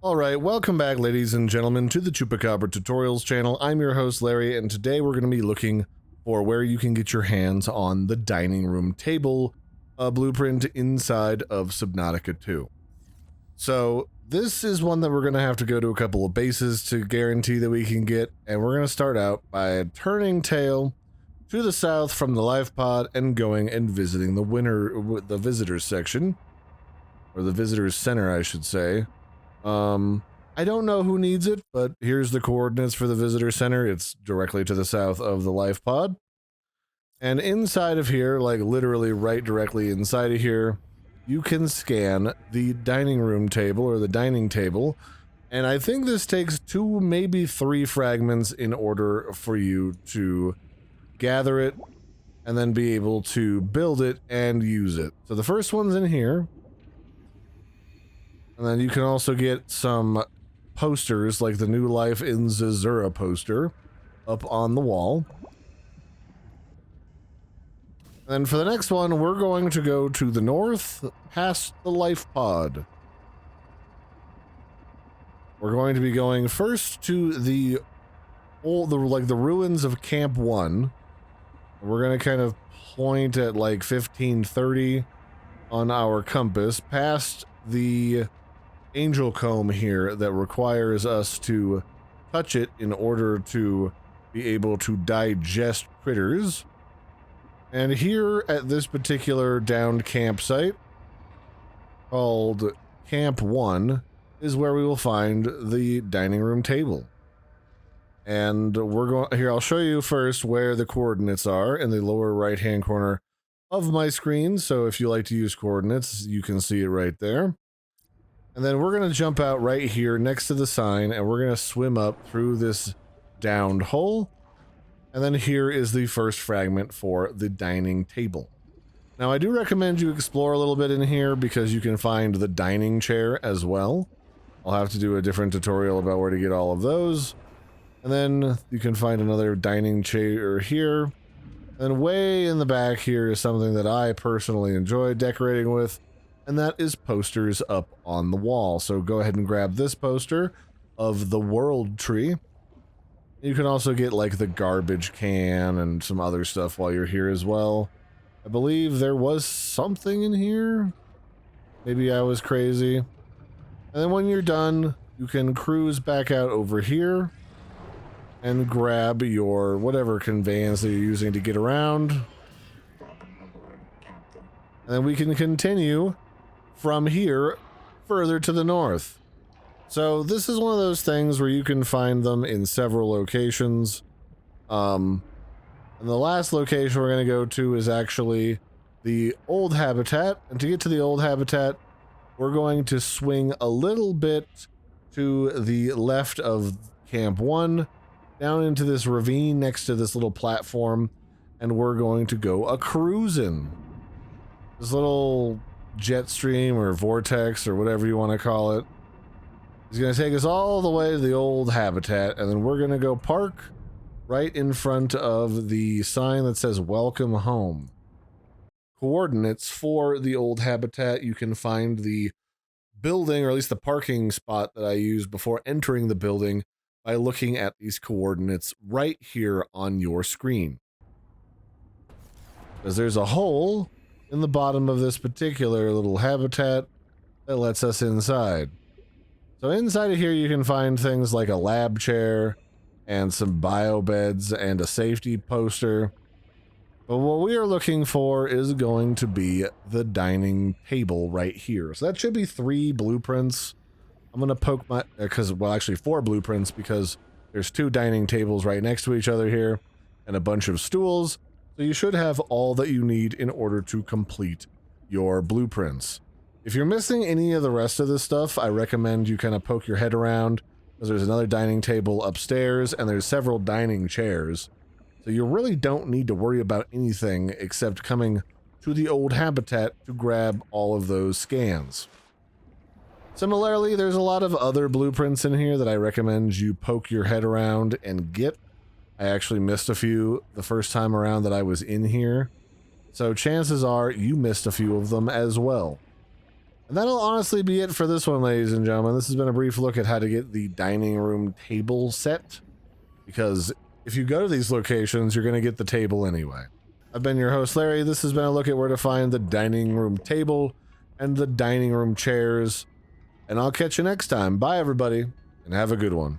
Alright, welcome back ladies and gentlemen to the Chupacabra tutorials channel. I'm your host Larry, and today we're going to be looking for where you can get your hands on the dining room table blueprint inside of Subnautica 2. So this is one that we're going to have to go to a couple of bases to guarantee that we can get, and we're going to start out by turning tail to the south from the life pod and going and visiting the visitors section, or the visitors center I should say. I don't know who needs it, but here's the coordinates for the visitor center. It's directly to the south of the life pod. And inside of here, like literally right directly inside of here, you can scan the dining room table or the dining table. And I think this takes 2, maybe 3 fragments in order for you to gather it and then be able to build it and use it. So the first one's in here. And then you can also get some posters, like the New Life in Zazura poster, up on the wall. And then for the next one, we're going to go to the north, past the life pod. We're going to be going first to the ruins of Camp 1. We're going to kind of point at like 1530 on our compass, past the angel comb here that requires us to touch it in order to be able to digest critters. And here at this particular downed campsite called Camp 1 is where we will find the dining room table. And we're going here. I'll show you first where the coordinates are in the lower right hand corner of my screen. So if you like to use coordinates, you can see it right there. And then we're going to jump out right here next to the sign, and we're going to swim up through this downed hole. And then here is the first fragment for the dining table. Now, I do recommend you explore a little bit in here because you can find the dining chair as well. I'll have to do a different tutorial about where to get all of those. And then you can find another dining chair here. And way in the back here is something that I personally enjoy decorating with, and that is posters up on the wall. So go ahead and grab this poster of the world tree. You can also get like the garbage can and some other stuff while you're here as well. I believe there was something in here. Maybe I was crazy. And then when you're done, you can cruise back out over here and grab your whatever conveyance that you're using to get around. And then we can continue from here further to the north. So this is one of those things where you can find them in several locations. And the last location we're going to go to is actually the old habitat. And to get to the old habitat, we're going to swing a little bit to the left of Camp 1, down into this ravine next to this little platform, and we're going to go a-cruising. This little jet stream or vortex or whatever you want to call it is going to take us all the way to the old habitat, and then we're going to go park right in front of the sign that says welcome home. Coordinates for the old habitat, you can find the building, or at least the parking spot that I used before entering the building, by looking at these coordinates right here on your screen. Because there's a hole in the bottom of this particular little habitat that lets us inside. So inside of here you can find things like a lab chair and some bio beds and a safety poster. But what we are looking for is going to be the dining table right here. So that should be 3 blueprints. I'm going to poke my, well actually 4 blueprints, because there's 2 dining tables right next to each other here and a bunch of stools. So you should have all that you need in order to complete your blueprints. If you're missing any of the rest of this stuff, I recommend you kind of poke your head around, because there's another dining table upstairs and there's several dining chairs. So you really don't need to worry about anything except coming to the old habitat to grab all of those scans. Similarly, there's a lot of other blueprints in here that I recommend you poke your head around and get. I actually missed a few the first time around that I was in here, so chances are you missed a few of them as well. And And that'll honestly be it for this one, ladies and gentlemen. This has been a brief look at how to get the dining room table set, because if you go to these locations, you're going to get the table anyway. I've been your host, Larry. This has been a look at where to find the dining room table and the dining room chairs. And I'll catch you next time. Bye, everybody, and have a good one.